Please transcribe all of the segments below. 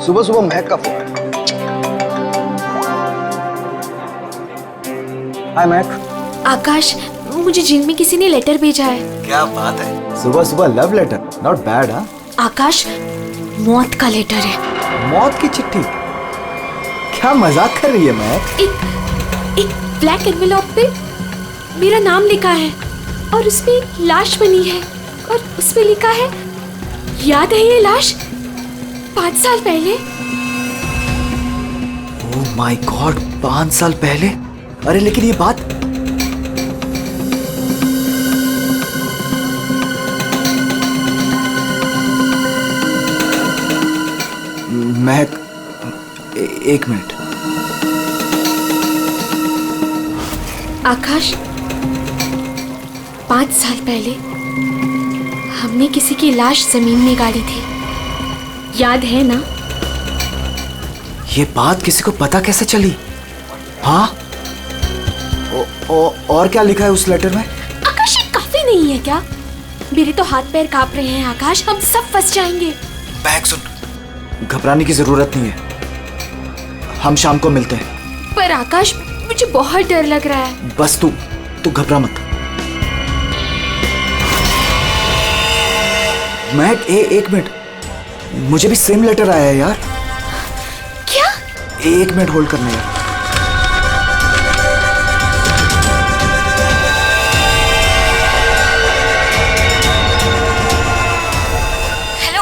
सुबह सुबह महक का फोन है। हाय महक। आकाश, मुझे जेल में किसी ने लेटर भेजा है। क्या बात है, सुबह सुबह लव लेटर, नॉट बैड। हाँ आकाश, मौत का लेटर है। मौत की चिट्ठी? क्या मजाक कर रही है महक? एक ब्लैक एनवेलप पे मेरा नाम लिखा है और उसपे एक लाश बनी है और उसपे लिखा है, याद है ये लाश 5 साल पहले? ओह माय गॉड, 5 साल पहले? अरे लेकिन ये बात महक, एक मिनट। आकाश, 5 साल पहले हमने किसी की लाश जमीन में गाड़ी थी, याद है ना? ये बात किसी को पता कैसे चली? हाँ? और क्या लिखा है उस लेटर में? आकाश, ये काफी नहीं है क्या? मेरे तो हाथ पैर कांप रहे हैं आकाश, हम सब फंस जाएंगे। महक सुन, घबराने की जरूरत नहीं है, हम शाम को मिलते हैं। पर आकाश, मुझे बहुत डर लग रहा है। बस तू घबरा मत। महक, एक मिनट, मुझे भी सेम लेटर आया है यार। क्या? 1 मिनट होल्ड करना यार। हेलो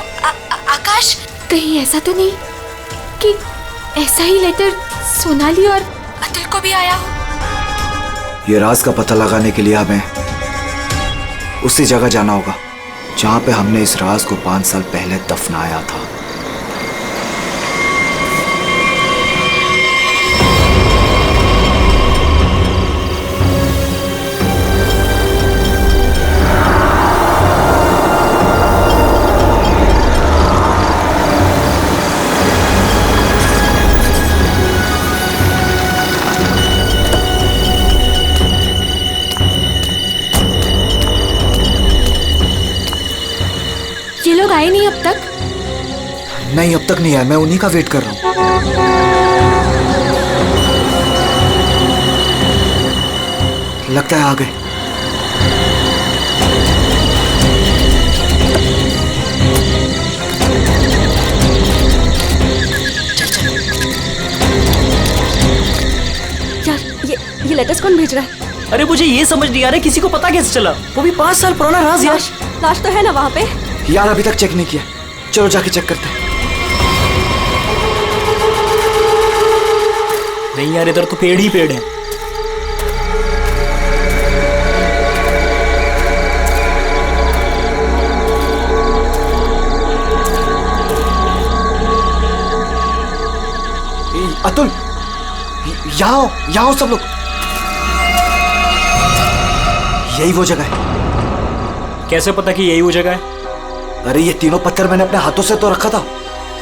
आकाश, कहीं ऐसा तो नहीं कि ऐसा ही लेटर सोनाली और अतुल को भी आया हो? ये राज का पता लगाने के लिए हमें उसी जगह जाना होगा जहां पे हमने इस राज को 5 साल पहले दफनाया था। ये लोग आए नहीं अब तक? नहीं, अब तक नहीं आया, मैं उन्हीं का वेट कर रहा हूं। लगता है आ गए। यार, ये लेटर्स कौन भेज रहा है? अरे मुझे ये समझ नहीं आ रहा किसी को पता कैसे चला, वो भी 5 साल पुराना राज यार। लाश तो है ना वहाँ पे? यार अभी तक चेक नहीं किया, चलो जाके चेक करते हैं। नहीं यार, इधर तो पेड़ ही पेड़ है। अतुल, यहाँ आओ सब लोग। यही वो जगह है। कैसे पता कि यही वो जगह है? अरे ये तीनों पत्थर मैंने अपने हाथों से तो रखा था।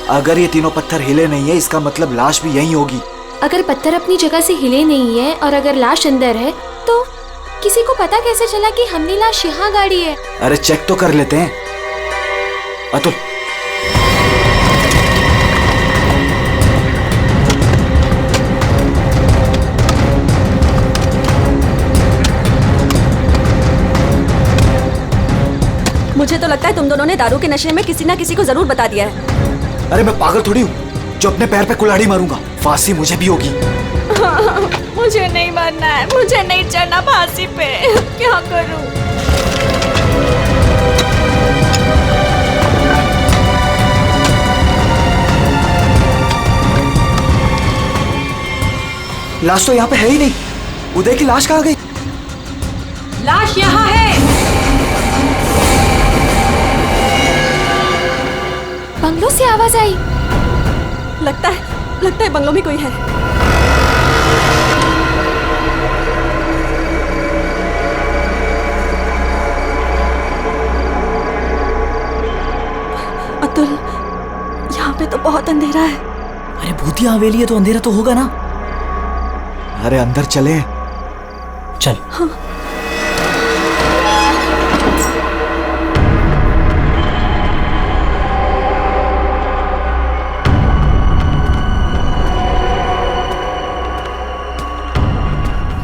अगर ये तीनों पत्थर हिले नहीं है, इसका मतलब लाश भी यहीं होगी। अगर पत्थर अपनी जगह से हिले नहीं है और अगर लाश अंदर है, तो किसी को पता कैसे चला कि हमने लाश यहाँ गाड़ी है? अरे चेक तो कर लेते हैं। अतुल, मुझे तो लगता है तुम दोनों ने दारू के नशे में किसी ना किसी को जरूर बता दिया है। अरे मैं पागल थोड़ी हूँ जो अपने पैर पे कुल्हाड़ी मारूंगा। फांसी मुझे भी होगी। मुझे नहीं मरना है, मुझे नहीं चढ़ना फांसी पे। क्या करूं? लाश तो यहाँ पे है ही नहीं। उदय की लाश कहाँ गई? लाश यहाँ है। बंगलों से आवाज आई। लगता है बंगलों में कोई है। अतुल, यहाँ पे तो बहुत अंधेरा है। अरे भूतिया हवेली है तो अंधेरा तो होगा ना। अरे अंदर चले। चल। हाँ।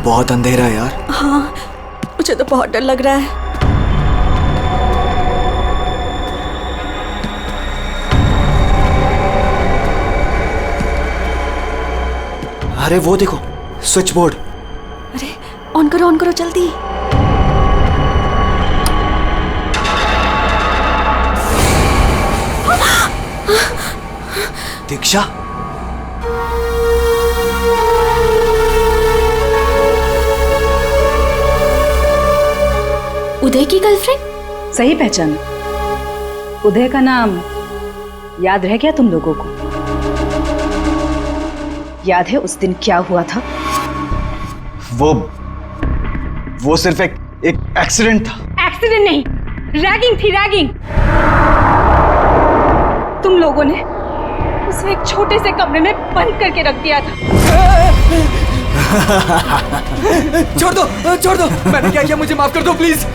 बहुत अंधेरा है यार। हाँ, मुझे तो बहुत डर लग रहा है। अरे वो देखो, स्विच बोर्ड। अरे ऑन करो जल्दी। दीक्षा, उदय की गर्लफ्रेंड? सही पहचान। उदय का नाम याद रह गया तुम लोगों को? याद है उस दिन क्या हुआ था? वो सिर्फ एक एक्सीडेंट था। एक्सीडेंट नहीं, रैगिंग थी, रैगिंग। तुम लोगों ने उसे एक छोटे से कमरे में बंद करके रख दिया था। छोड़ दो, मैंने क्या किया, मुझे माफ कर दो प्लीज।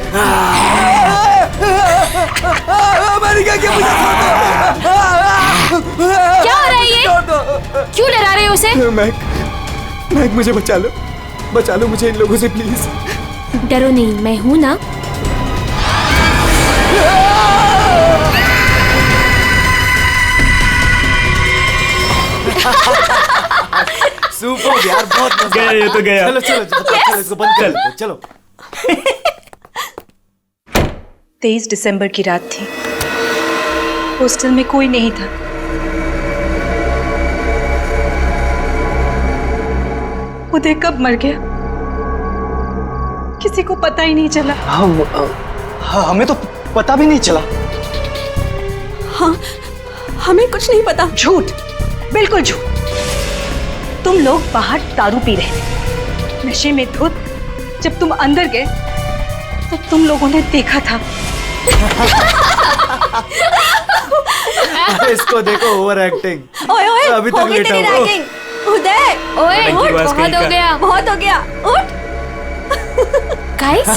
मैंने क्या किया, मुझे छोड़ दो। क्या हो रहा है ये? क्यों डरा रहे हो उसे? मैक, मुझे बचा लो मुझे इन लोगों से प्लीज। डरो नहीं, मैं हूं ना। सुपर यार, बहुत मजा गया ये तो गया। चलो इसको बंद कर लो, चलो। 23 दिसंबर की रात थी। हॉस्टल में कोई नहीं था। उदय कब मर गया किसी को पता ही नहीं चला। हाँ, हमें तो पता भी नहीं चला। हाँ, हमें कुछ नहीं पता। झूठ, बिल्कुल झूठ। तुम लोग बाहर दारू पी रहे थे, नशे में धुत। जब तुम अंदर गए तो तुम लोगों ने देखा था। इसको देखो, ओवर एक्टिंग। ओए अभी तक लेटा हुआ। उदय, ओए बस बहुत हो गया। उठ। Guys,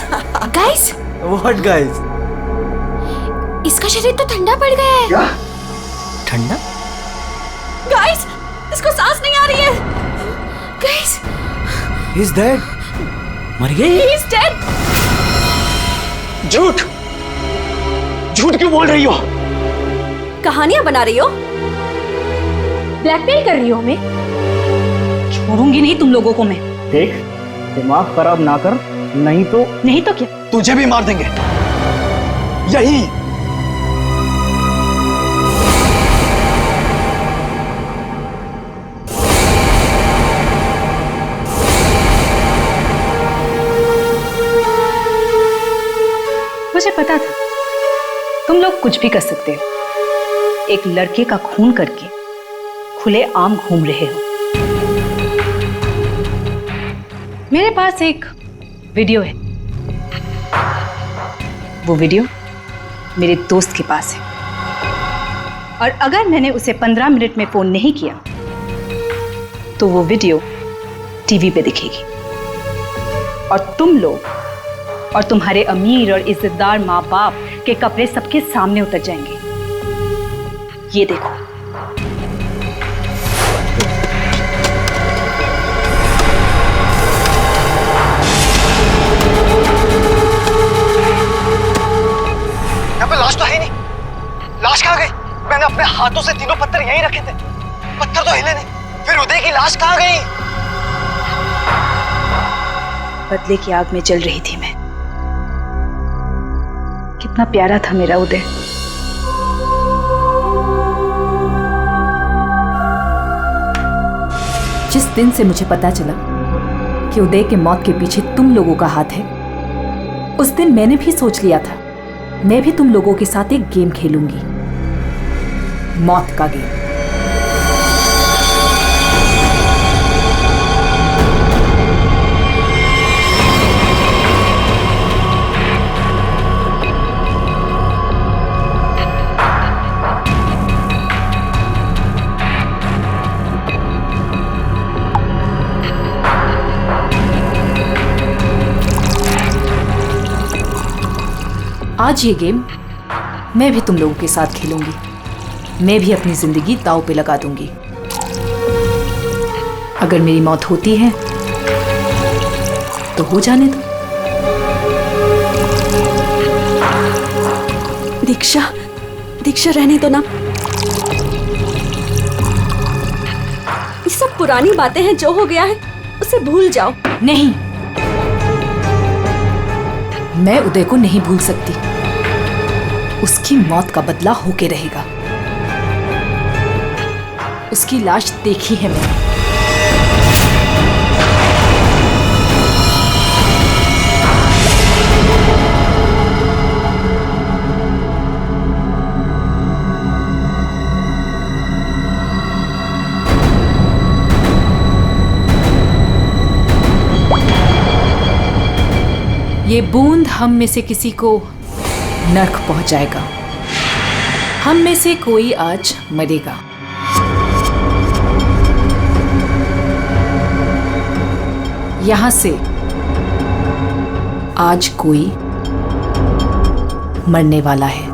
what guys? इसका शरीर तो ठंडा पड़ गया है। क्या? ठंडा? गाइस, इसको सांस नहीं आ रही है। Guys, he is dead. मर गई? He is dead। झूठ क्यों बोल रही हो? कहानियां बना रही हो? ब्लैकमेल कर रही हो हमें? छोड़ूंगी नहीं तुम लोगों को मैं। देख, दिमाग खराब ना कर, नहीं तो क्या? तुझे भी मार देंगे यही। मुझे पता था तुम लोग कुछ भी कर सकते हो। एक लड़के का खून करके खुले आम घूम रहे हो। मेरे पास एक वीडियो है। वो वीडियो मेरे दोस्त के पास है, और अगर मैंने उसे 15 मिनट में फोन नहीं किया तो वो वीडियो टीवी पे दिखेगी, और तुम लोग और तुम्हारे अमीर और इज्जतदार माँ बाप के कपड़े सबके सामने उतर जाएंगे। ये देखो। यहाँ पे लाश तो है नहीं। लाश कहाँ गई? मैंने अपने हाथों से तीनों पत्थर यहीं रखे थे, पत्थर तो हिले नहीं। फिर उदय की लाश कहाँ गई? बदले की आग में जल रही थी मैं। कितना प्यारा था मेरा उदय। जिस दिन से मुझे पता चला कि उदय के मौत के पीछे तुम लोगों का हाथ है, उस दिन मैंने भी सोच लिया था मैं भी तुम लोगों के साथ एक गेम खेलूंगी, मौत का गेम। आज ये गेम मैं भी तुम लोगों के साथ खेलूंगी। मैं भी अपनी जिंदगी दांव पे लगा दूंगी। अगर मेरी मौत होती है तो हो जाने दो। दीक्षा, दीक्षा रहने दो ना। ये सब पुरानी बातें हैं, जो हो गया है उसे भूल जाओ। नहीं, मैं उदय को नहीं भूल सकती। उसकी मौत का बदला होके रहेगा। उसकी लाश देखी है मैंने। ये बूंद हम में से किसी को नर्क पहुंचाएगा। हम में से कोई आज मरेगा। यहां से आज कोई मरने वाला है।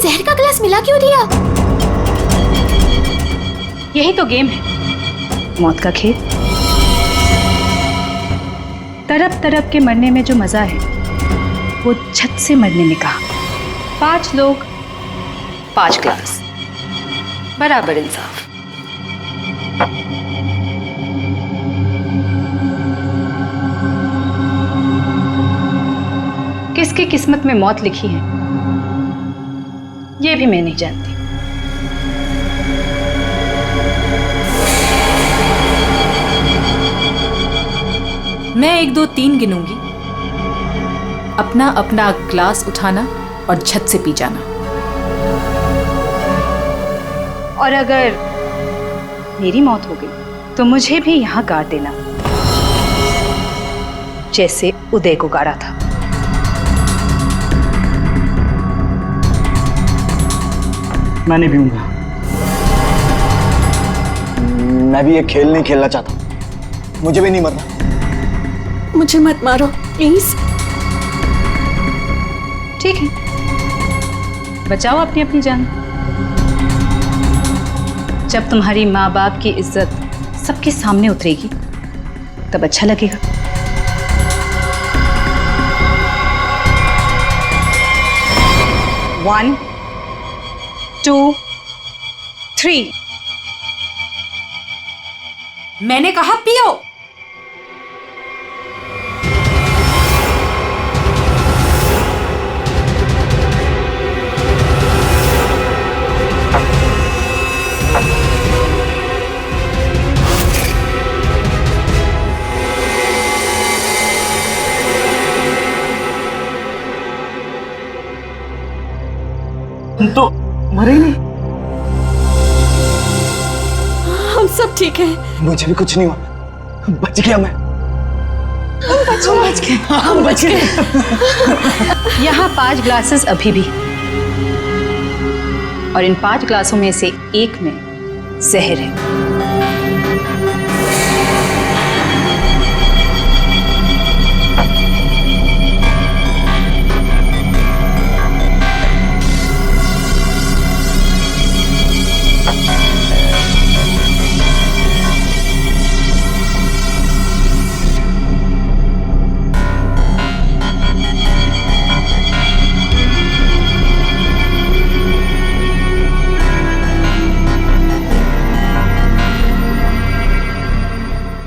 जहर का ग्लास मिला क्यों दिया? यही तो गेम है, मौत का खेल। तड़प तड़प के मरने में जो मजा है, वो झट से मरने में कहा। 5 लोग 5 ग्लास, बराबर इंसाफ। किसकी किस्मत में मौत लिखी है, ये भी मैं नहीं जानती। मैं 1 2 3 गिनूंगी। अपना अपना ग्लास उठाना और झट से पी जाना। और अगर मेरी मौत हो गई तो मुझे भी यहां गाड़ देना, जैसे उदय को गाड़ा था। मैं नहीं पीऊंगा। मैं भी ये खेल नहीं खेलना चाहता। मुझे भी नहीं मरना। मुझे मत मारो प्लीज। ठीक है, बचाओ अपनी अपनी जान। जब तुम्हारी माँ बाप की इज्जत सबके सामने उतरेगी, तब अच्छा लगेगा। One, 2, 3। मैंने कहा पियो। तो मरे ही नहीं। हम सब ठीक हैं। मुझे भी कुछ नहीं हुआ। बच गया मैं। हम बच गए। यहाँ 5 ग्लासेस अभी भी, और इन 5 ग्लासों में से एक में जहर है।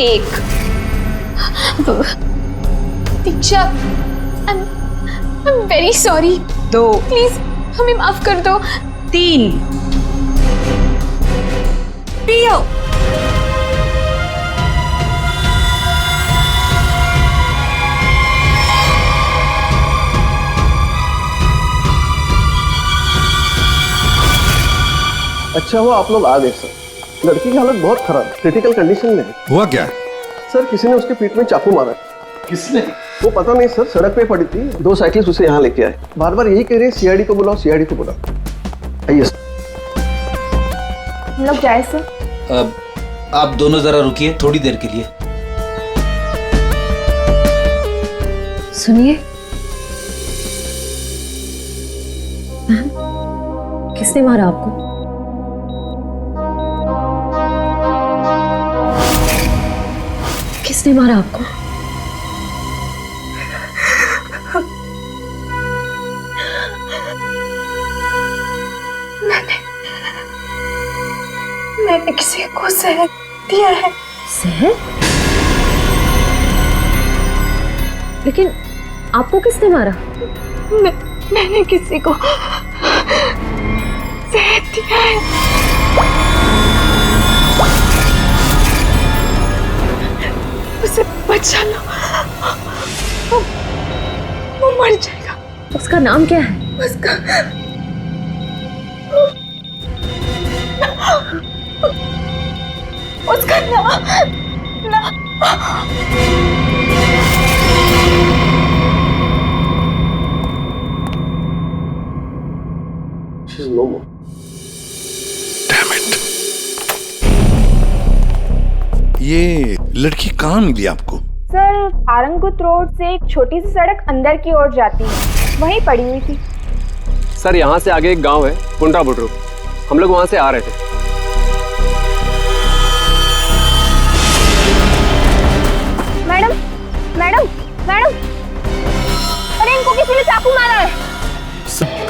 एक, दीक्षा, I'm very sorry। 2, प्लीज हमें माफ कर दो। 3। पियो। अच्छा हुआ आप लोग आ गए सर। लड़की की हालत बहुत खराब, क्रिटिकल कंडीशन में है। हुआ क्या? सर किसी ने उसके पीठ में चाकू मारा। किसने? वो पता नहीं सर, सड़क पे पड़ी थी। 2 साइकिलिस्ट उसे यहाँ लेके आए। बार बार यही कह रहे हैं सीआईडी को बुलाओ, सीआईडी को बुलाओ। आइए सर। हम लोग जाए सर? अब आप दोनों जरा रुकिए थोड़ी देर के लिए। सुनिए, किसने मारा आपको? किसने मारा आपको? मैंने किसी को जहर दिया है। जहर? लेकिन आपको किसने मारा? मैंने किसी को जहर दिया है। उसे बचा लो, वो मर जाएगा। उसका नाम क्या है? उसका नाम She's no more. ये लड़की कहाँ मिली आपको? सर, आरंगपुर रोड से एक छोटी सी सड़क अंदर की ओर जाती है, वहीं पड़ी हुई थी। सर यहाँ से आगे एक गांव है पुंडरा बुड्रू, हम लोग वहां से आ रहे थे। मैडम मैडम मैडम, अरे इनको किसी ने चाकू मारा है।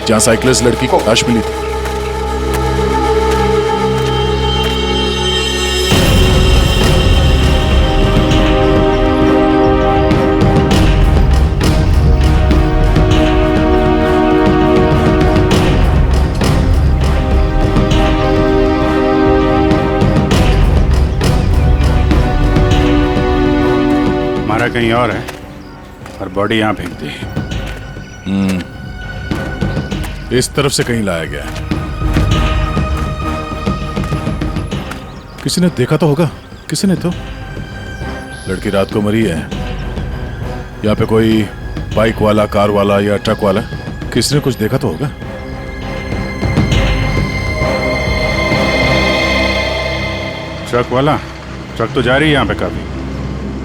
जहाँ साइकिलिस्ट लड़की को लाश मिली थी। मारा कहीं और है और बॉडी यहाँ फेंक दी। इस तरफ से कहीं लाया गया है। किसी ने देखा तो होगा। किसी ने तो। लड़की रात को मरी है। यहाँ पे कोई बाइक वाला, कार वाला या ट्रक वाला, किसी ने कुछ देखा तो होगा। ट्रक वाला? ट्रक तो जा रही है यहाँ पे काफी।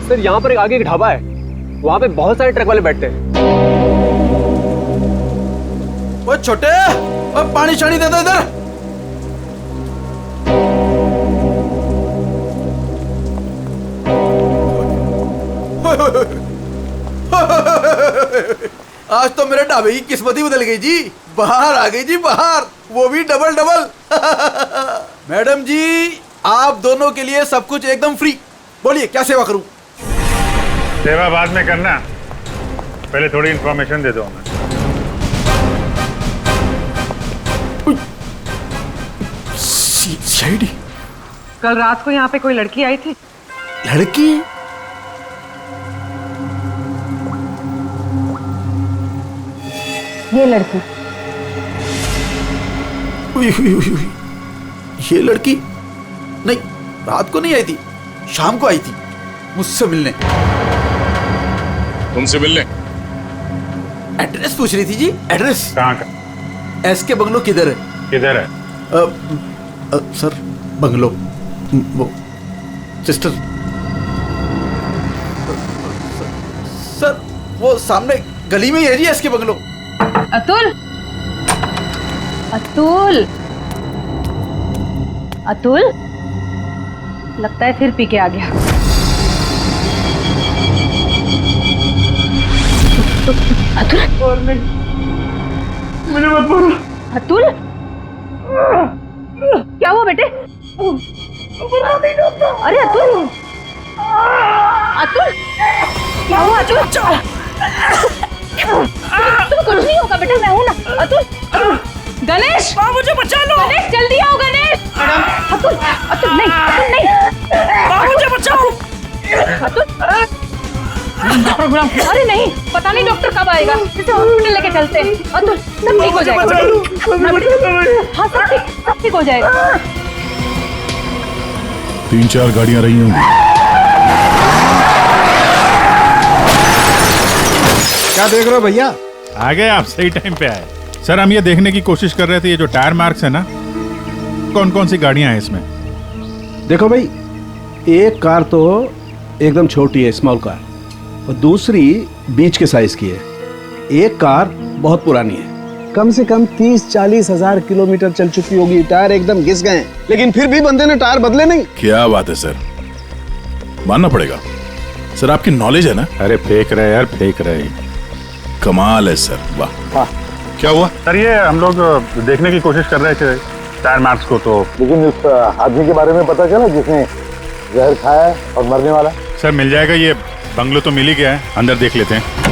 सर यहाँ पर एक आगे एक ढाबा है, वहाँ पे बहुत सारे ट्रक वाले बैठते हैं। वो छोटे, वो पानी शानी दे दो इधर। आज तो मेरे ढाबे की किस्मत ही बदल गई जी। बाहर आ गई जी, बाहर, वो भी डबल डबल। मैडम जी, आप दोनों के लिए सब कुछ एकदम फ्री। बोलिए क्या सेवा करूं? सेवा बाद में करना, पहले थोड़ी इंफॉर्मेशन दे दो हमें। सीआईडी? कल रात को यहाँ पे कोई लड़की आई थी? लड़की? ये लड़की। उई, उई, उई, उई। ये लड़की? नहीं, रात को नहीं आई थी, शाम को आई थी मुझसे मिलने। तुमसे मिलने? एड्रेस पूछ रही थी जी। एड्रेस? कहाँ का? एसके बंगलो किधर है? किधर है? सर, बंगलो वो सिस्टर। सर, वो सामने गली में ही है जी एसके बंगलो। अतुल, अतुल, अतुल, लगता है फिर पी के आ गया। अतुल, और मुझे मत मारो। अतुल, क्या हुआ बेटे? अरे अतुल, अतुल, क्या हुआ अतुल? तुम कुछ नहीं होगा बेटा, मैं हूं ना। अतुल, गणेश, मुझे बचा लो। गणेश, जल्दी आओ गणेश। अतुल, अतुल नहीं, अतुल नहीं, मुझे बचाओ। अतुल, प्रोग्राम। अरे नहीं, पता नहीं डॉक्टर कब आएगा, इसे हॉस्पिटल लेके चलते हैं। अतुल, सब ठीक हो जाएगा। हाँ, सब ठीक हो जाएगा। 3-4 गाड़ियां रही होंगी। क्या देख रहे हो भैया? आ गए आप, सही टाइम पे आए। सर, हम ये देखने की कोशिश कर रहे थे, ये जो टायर मार्क्स है ना, कौन कौन सी गाड़ियां हैं इसमें? देखो भाई, एक कार तो एकदम छोटी है, स्मॉल कार, और दूसरी बीच के साइज की है। एक कार बहुत पुरानी है, कम से कम 30-40 हजार किलोमीटर चल चुकी होगी, टायर एकदम घिस गए हैं, लेकिन फिर भी बंदे ने टायर बदले नहीं। क्या बात है सर, मानना पड़ेगा सर, आपकी नॉलेज है ना। अरे फेंक रहे यार, फेंक रहे। कमाल है सर, वाह। हाँ। क्या हुआ सर ये हम लोग देखने की कोशिश कर रहे थे टायर मार्क्स को, तो लेकिन उस आदमी के बारे में पता चला जिसने जहर खाया और मरने वाला? सर मिल जाएगा, ये बंगलो तो मिल ही गया है, अंदर देख लेते हैं।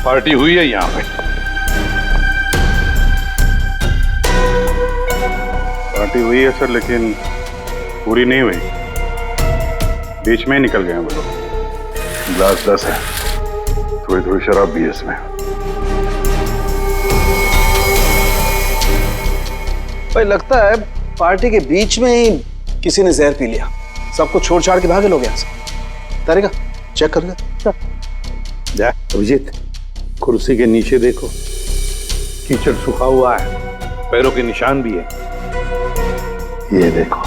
पार्टी हुई है यहाँ पे? पार्टी हुई है सर, लेकिन पूरी नहीं हुई, बीच में ही निकल गए हैं वो लोग। ग्लास 10 है, थोड़ी थोड़ी शराब भी है इसमें। भाई लगता है पार्टी के बीच में ही किसी ने जहर पी लिया, सबको छोड़ छाड़ के भागे लोग यहाँ से। तारिका चेक कर ले। जा अभिजीत, कुर्सी के नीचे देखो, कीचड़ सूखा हुआ है, पैरों के निशान भी है। ये देखो,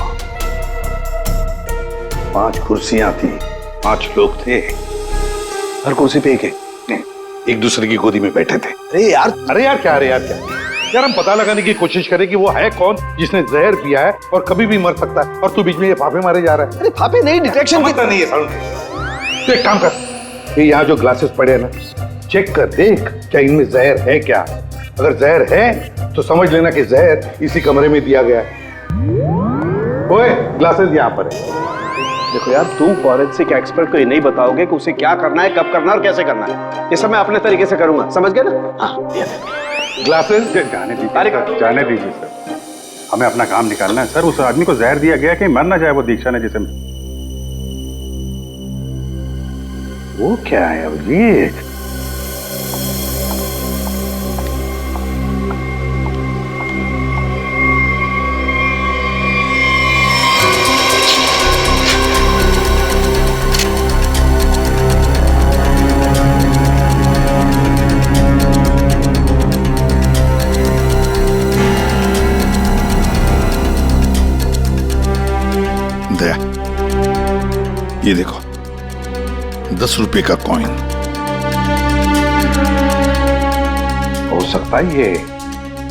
5 कुर्सियां थी, 5 लोग थे, हर कुर्सी पे एक दूसरे की गोदी में बैठे थे। अरे यार क्या यार, हम पता लगाने की कोशिश करें कि वो है कौन जिसने जहर पिया है और कभी भी मर सकता है, और तू बीच में ये फाफे मारे जा रहा है। अरे फाफे नहीं, डिटेक्शन की नहीं है सालू। तो एक काम कर, ये यहाँ जो ग्लासेस पड़े हैं ना, चेक कर देख क्या इनमें जहर है क्या। अगर जहर है तो समझ लेना कि जहर इसी कमरे में दिया गया है। ओए, ग्लासेस यहाँ पर है। देखो यार, तुम फॉरेंसिक एक्सपर्ट को ये नहीं बताओगे कि उसे क्या करना है, कब करना है और कैसे करना है। ये सब मैं अपने तरीके से करूंगा, समझ गए ना? हाँ, ग्लासेस जाने दीजिए सर, हमें अपना काम निकालना है। सर उस आदमी को जहर दिया गया कि मर ना जाए वो दीक्षा ने जिसे। वो क्या है अभिजीत? ये देखो, 10 रुपए का कॉइन। हो सकता है ये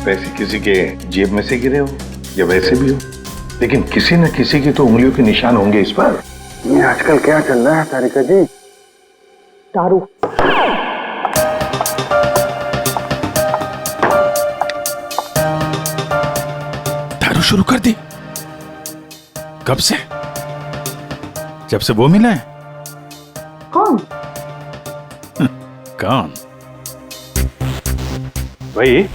पैसे किसी के जेब में से गिरे हो या वैसे भी हो, लेकिन किसी न किसी की तो उंगलियों के निशान होंगे इस पर। ये आजकल क्या चल रहा है तारिका जी? दारू। दारू शुरू कर दी? कब से? जब से वो मिला है? कौन? कौन? भाई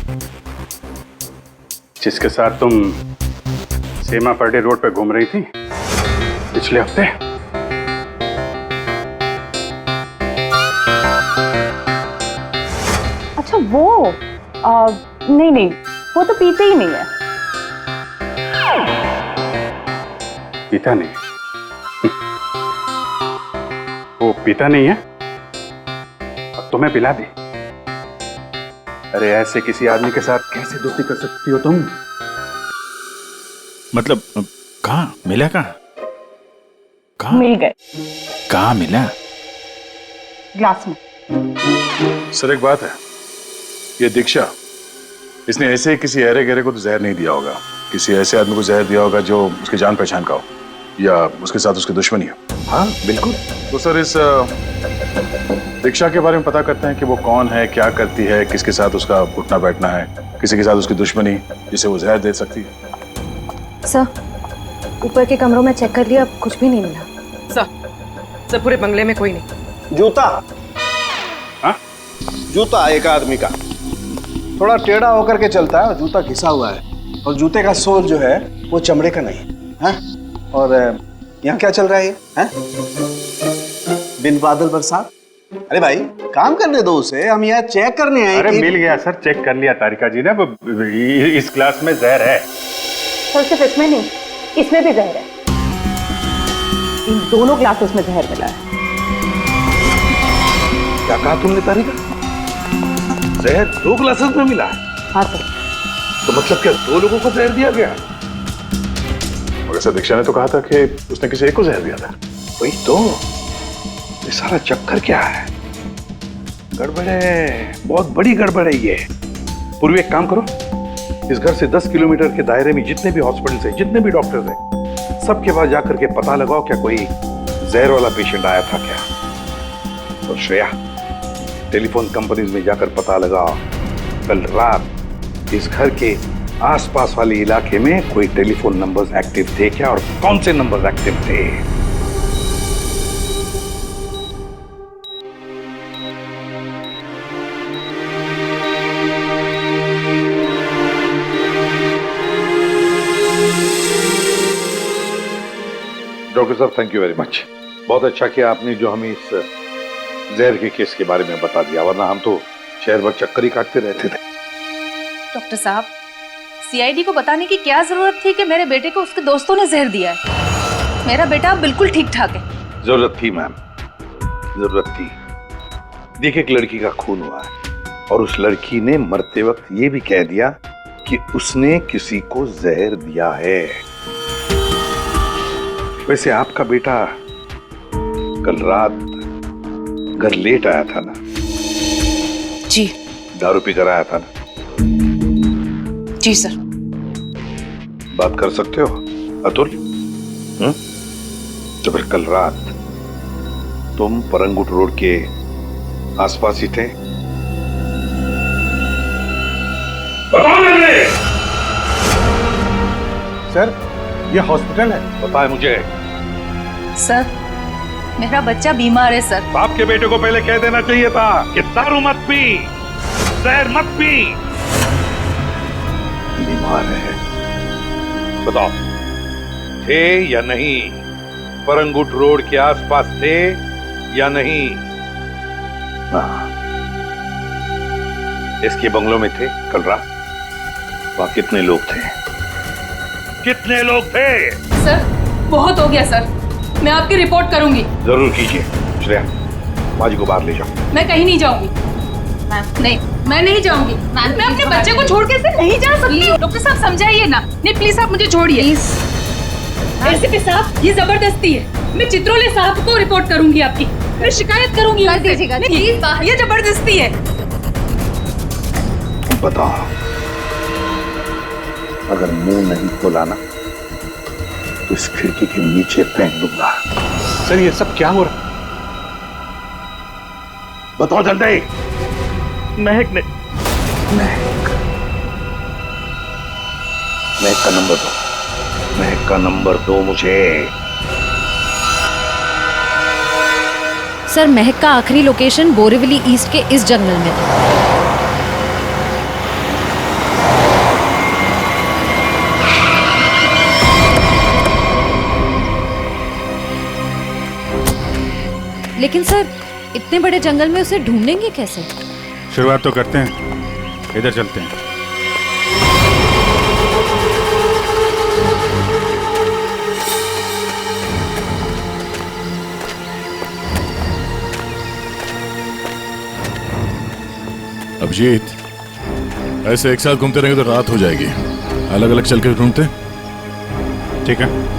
जिसके साथ तुम सीमा पर्डे रोड पे घूम रही थी पिछले हफ्ते। अच्छा वो नहीं, वो तो पीते ही नहीं है। पीता नहीं? वो पीता नहीं है अब तुम्हें पिला दी? अरे ऐसे किसी आदमी के साथ कैसे दोस्ती कर सकती हो तुम? मतलब कहाँ मिला? कहाँ मिल गए। कहाँ मिला? ग्लास में। सर एक बात है, ये दीक्षा, इसने ऐसे ही किसी अरे गहरे को तो जहर नहीं दिया होगा, किसी ऐसे आदमी को जहर दिया होगा जो उसकी जान पहचान का हो या उसके साथ उसकी दुश्मनी हो। हाँ बिल्कुल। तो सर इस दीक्षा के बारे में पता करते हैं कि वो कौन है, क्या करती है, किसके साथ उसका उठना बैठना है, किसी के साथ उसकी दुश्मनी जिसे वो जहर दे सकती है। सर ऊपर के कमरों में चेक कर लिया, अब कुछ भी नहीं मिला। सर पूरे बंगले में कोई नहीं। जूता? हाँ? जूता एक आदमी का थोड़ा टेढ़ा होकर के चलता है और जूता घिसा हुआ है, और जूते का सोल जो है वो चमड़े का नहीं है। और यहाँ क्या चल रहा है? बिन बादल बरसात, अरे भाई काम करने दो उसे, हम यहाँ चेक करने आए। अरे मिल गया सर, चेक कर लिया तारिका जी ने। इस ग्लास में जहर है। सर सिर्फ इसमें नहीं, इसमें भी जहर है। इन दोनों ग्लासेस में जहर मिला है। क्या कहा तुमने तारिका? जहर 2 ग्लासेस में मिला है? हाँ सर। तो मतलब क्या 2 लोगों को जहर दिया गया? वैसे दीक्षा ने तो कहा था कि उसने किसी एक को जहर दिया था। वही तो, ये सारा चक्कर क्या है? गड़बड़ है, बहुत बड़ी गड़बड़ है ये। पूर्वी एक काम करो, इस घर से 10 किलोमीटर के दायरे में जितने भी हॉस्पिटल्स हैं, जितने भी डॉक्टर्स हैं, सबके पास जाकर के पता लगाओ क्या कोई जहर वाला पेशेंट आया था क्या। और श्रेया, टेलीफोन कंपनीज में जाकर पता लगाओ कल रात इस घर के आसपास वाले इलाके में कोई टेलीफोन नंबर्स एक्टिव थे क्या और कौन से नंबर्स एक्टिव थे। डॉक्टर साहब, थैंक यू वेरी मच। बहुत अच्छा किया आपने जो हमें इस जहर के केस के बारे में बता दिया, वरना हम तो शहर भर चक्कर ही काटते रहते थे। डॉक्टर साहब, सीआईडी को बताने की क्या जरूरत थी कि मेरे बेटे को उसके दोस्तों ने जहर दिया है? मेरा बेटा बिल्कुल ठीक ठाक है। जरूरत थी मैम, जरूरत थी। देखिए, एक लड़की का खून हुआ है और उस लड़की ने मरते वक्त ये भी कह दिया कि उसने किसी को जहर दिया है। वैसे आपका बेटा कल रात घर लेट आया था ना? जी। दारू पी कर आया था ना? जी सर। बात कर सकते हो अतुल? तो फिर कल रात तुम परंगुट रोड के आसपास ही थे? बताओ मुझे। सर, ये हॉस्पिटल है। पता है मुझे। सर, मेरा बच्चा बीमार है सर। बाप के बेटे को पहले कह देना चाहिए था कि दारू मत पी, जहर मत पी। बीमार है। बताओ, थे या नहीं? परंगुट रोड के आसपास थे या नहीं? हाँ, इसके बंगलों में थे कल रात। वहां कितने लोग थे? कितने लोग थे? सर, बहुत हो गया सर, मैं आपकी रिपोर्ट करूंगी। जरूर कीजिए। श्रेया, माँ जी को बाहर ले जाओ। मैं कहीं नहीं जाऊंगी। नहीं, मैं नहीं जाऊंगी। मैं अपने बच्चे को छोड़ के नहीं जा सकती। डॉक्टर साहब समझाइए ना। नहीं प्लीज, आप मुझे छोड़िए। एसीपी साहब, ये जबरदस्ती है। मैं चित्रोले साहब को रिपोर्ट करूंगी आपकी। मैं शिकायत करूंगी। कर दीजिएगा प्लीज। ये जबरदस्ती है। बताओ, अगर मुंह नहीं खोला ना तो इस खिड़की के नीचे फेंक दूंगा। सर, ये सब क्या हो रहा? बताओ जल्दी। महक ने। महक का नंबर दो। महक का नंबर दो मुझे। सर, महक का आखिरी लोकेशन बोरीवली ईस्ट के इस जंगल में था। लेकिन सर, इतने बड़े जंगल में उसे ढूंढेंगे कैसे? शुरुआत तो करते हैं, इधर चलते हैं। अभिजीत, ऐसे एक साथ घूमते रहेंगे तो रात हो जाएगी। अलग अलग चल के ढूंढते, ठीक है?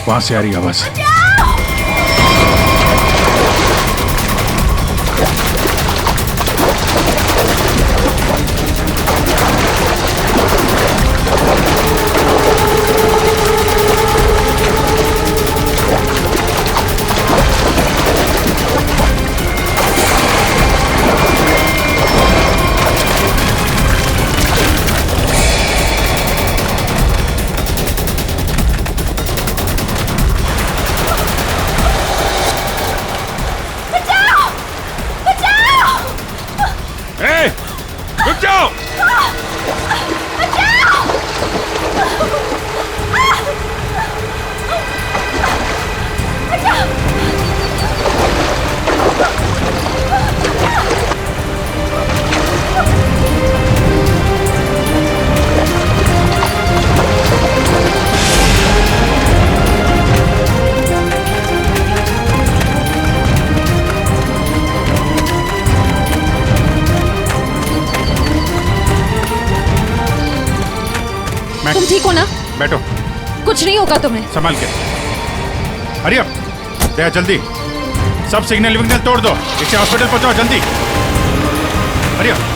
वहां से आ रही आवाज। तुम ठीक हो ना? बैठो। कुछ नहीं होगा तुम्हें। संभाल के। हरी अप, दया जल्दी, सब सिग्नल विग्नल तोड़ दो, इसे हॉस्पिटल पहुंचाओ जल्दी। Hurry up.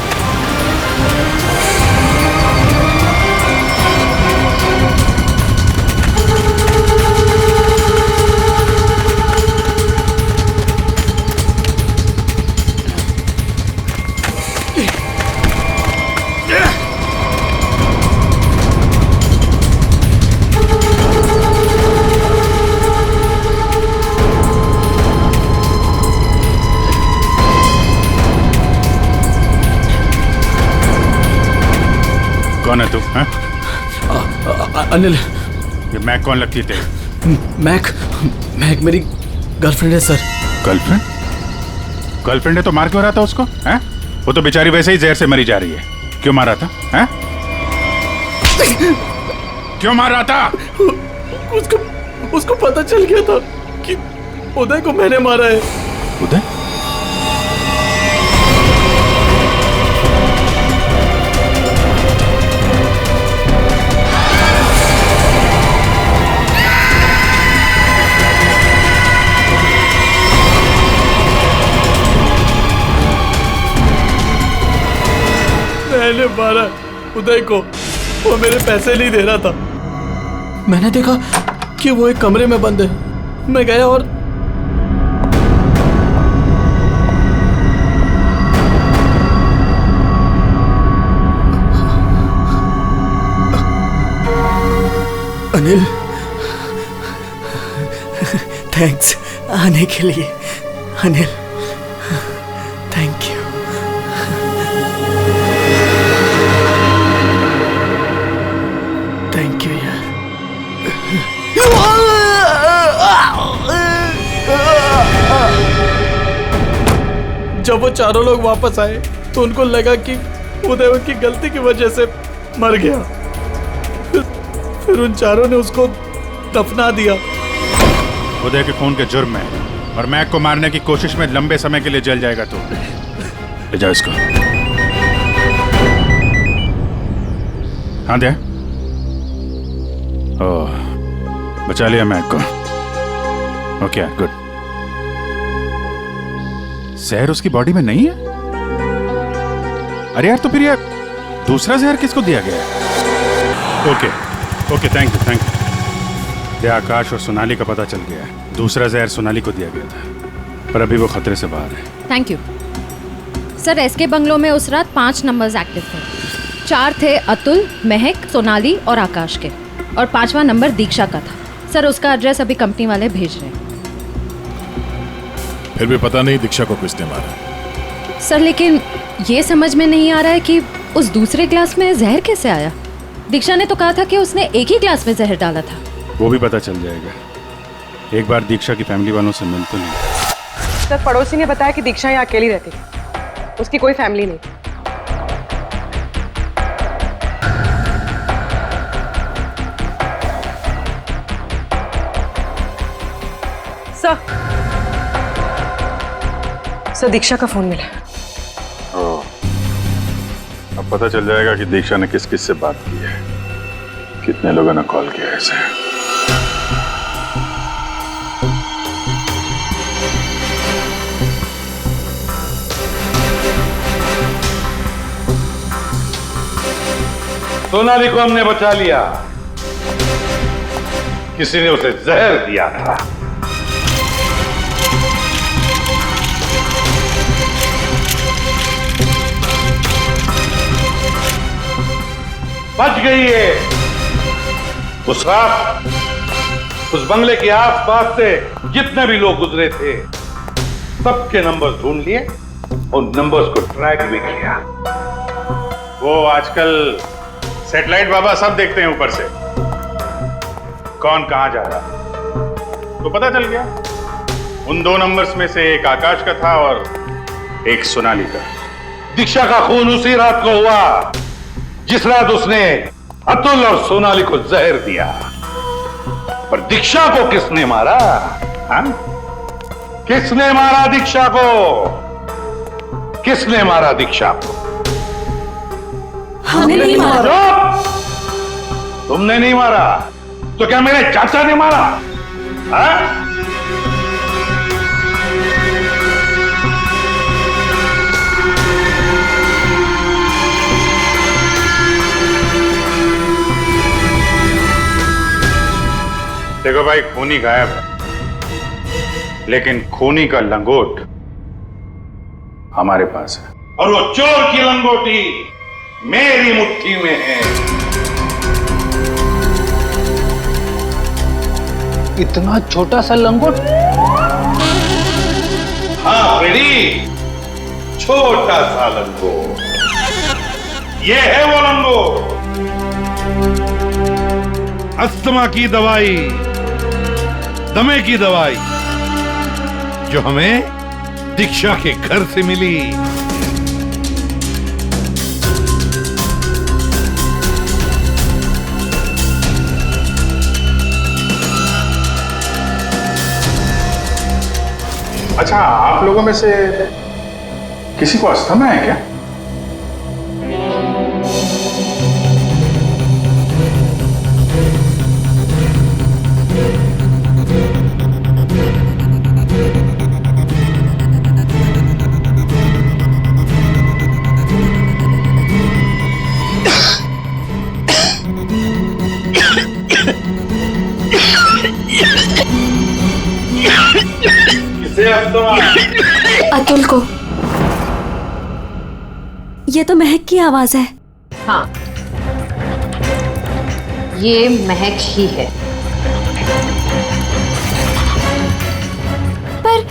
कौन है तू? अनिल। ये मैक कौन लगती है तेरी? मैक मेरी गर्लफ्रेंड है सर। गर्लफ्रेंड? गर्लफ्रेंड है तो मार क्यों रहा था उसको? हैं? वो तो बेचारी वैसे ही जहर से मरी जा रही है। क्यों मार रहा था? हैं? क्यों मार रहा था? उसको पता चल गया था कि उदय को मैंने मारा है। उदय? मैंने मारा उदय को, वो मेरे पैसे नहीं दे रहा था। मैंने देखा कि वो एक कमरे में बंद है। मैं गया और अनिल, थैंक्स आने के लिए। Anil, thank you. Thank you यार। जब वो चारों लोग वापस आए तो उनको लगा कि उदय उनकी गलती की वजह से मर गया। फिर उन चारों ने उसको दफना दिया। उदय के खून के जुर्म में और मैक को मारने की कोशिश में लंबे समय के लिए जल जाएगा तू। ले जाओ इसको। हाँ दे। ओह, बचा लिया मैक को। Okay good. जहर उसकी बॉडी में नहीं है? अरे यार, तो फिर यार दूसरा जहर किसको दिया गया है? Okay okay, thank you thank you. दे आकाश और सोनाली का पता चल गया है। दूसरा जहर सोनाली को दिया गया था, पर अभी वो खतरे से बाहर है। Thank you sir. SK bungalow में उस रात 5 नंबर्स एक्टिव थे। 4 थे अतुल, महक, सोनाली और आकाश के, और 5वां नंबर दीक्षा का था। सर उसका एड्रेस अभी कंपनी वाले भेज रहे हैं। फिर भी पता नहीं दीक्षा को किसने मारा। सर लेकिन ये समझ में नहीं आ रहा है कि उस दूसरे ग्लास में जहर कैसे आया। दीक्षा ने तो कहा था कि उसने एक ही ग्लास में जहर डाला था। वो भी पता चल जाएगा। एक बार दीक्षा की फैमिली वालों से मिल तो नहीं। सर पड़ोसी ने बताया कि दीक्षा यहाँ अकेली रहती थी, उसकी कोई फैमिली नहीं। सर दीक्षा का फोन मिला। अब पता चल जाएगा कि दीक्षा ने किस किस से बात की है, कितने लोगों ने कॉल किया है इसे। सोनाली को हमने बचा लिया। किसी ने उसे जहर दिया था। बच गई है। उस रात उस बंगले के आसपास से जितने भी लोग गुजरे थे सबके नंबर्स ढूंढ लिए और नंबर्स को ट्रैक भी किया। वो आजकल सैटेलाइट बाबा सब देखते हैं ऊपर से, कौन कहां जा रहा। तो पता चल गया उन 2 नंबर्स में से एक आकाश का था और एक सोनाली का। दीक्षा का खून उसी रात को हुआ जिस रात उसने अतुल और सोनाली को जहर दिया। पर दीक्षा को किसने मारा? हाँ? किसने मारा दीक्षा को? किसने मारा दीक्षा को? हमने नहीं मारा। तुमने नहीं मारा तो क्या मेरे चाचा ने मारा? हाँ? देखो भाई, खूनी गायब है, लेकिन खूनी का लंगोट हमारे पास है। और वो चोर की लंगोटी मेरी मुट्ठी में है। इतना छोटा सा लंगोट? हाँ फ्रेडी, छोटा सा लंगोट। ये है वो लंगोट। अस्थमा की दवाई, दमे की दवाई, जो हमें दीक्षा के घर से मिली। अच्छा, आप लोगों में से किसी को अस्थमा है क्या? अतुल को। ये तो महक की आवाज है। हाँ, ये महक ही है। पर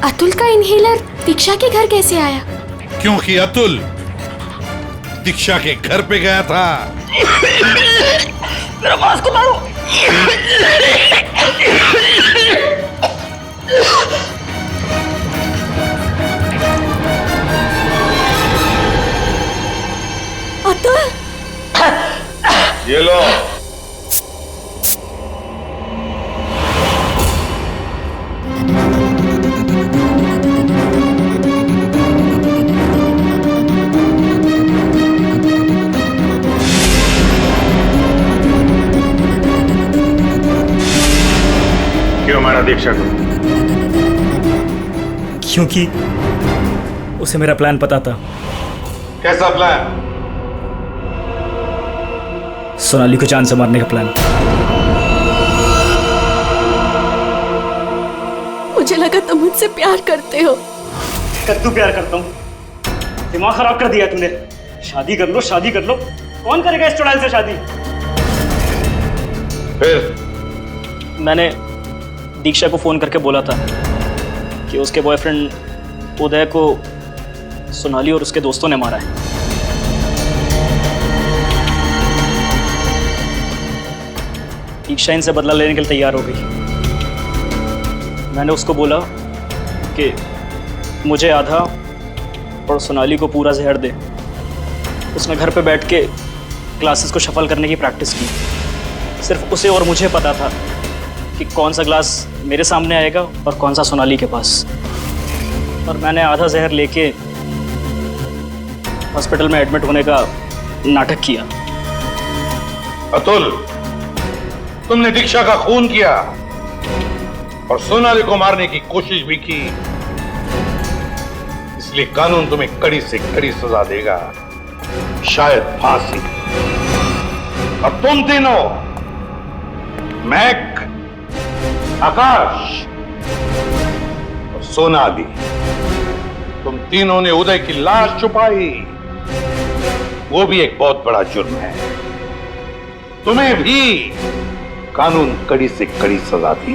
अतुल का इनहेलर दीक्षा के घर कैसे आया? क्योंकि अतुल दीक्षा के घर पे गया था। मेरा मास्क को मारो। अतुल, ये लो। क्यों मारा दीक्षा को? क्योंकि उसे मेरा प्लान पता था। कैसा प्लान? सोनाली को जान से मारने का प्लान। मुझे लगा तुम मुझसे प्यार करते हो। कद्दू प्यार करता हूँ। दिमाग खराब कर दिया तूने। शादी कर लो, शादी कर लो। कौन करेगा इस चुड़ैल से शादी? फिर मैंने दीक्षा को फोन करके बोला था कि उसके बॉयफ्रेंड उदय को सोनाली और उसके दोस्तों ने मारा है। दीक्षा इनसे बदला लेने के लिए तैयार हो गई। मैंने उसको बोला कि मुझे आधा और सोनाली को पूरा जहर दे। उसने घर पे बैठ के ग्लासेस को शफल करने की प्रैक्टिस की। सिर्फ उसे और मुझे पता था कि कौन सा ग्लास मेरे सामने आएगा और कौन सा सोनाली के पास। और मैंने आधा जहर लेके हॉस्पिटल में एडमिट होने का नाटक किया। अतुल, तुमने दीक्षा का खून किया और सोनाली को मारने की कोशिश भी की, इसलिए कानून तुम्हें कड़ी से कड़ी सजा देगा, शायद फांसी। और तुम तीनों, महक, आकाश और सोनाली, तुम तीनों ने उदय की लाश छुपाई। वो भी एक बहुत बड़ा जुर्म है। तुम्हें भी कानून कड़ी से कड़ी सजा दी।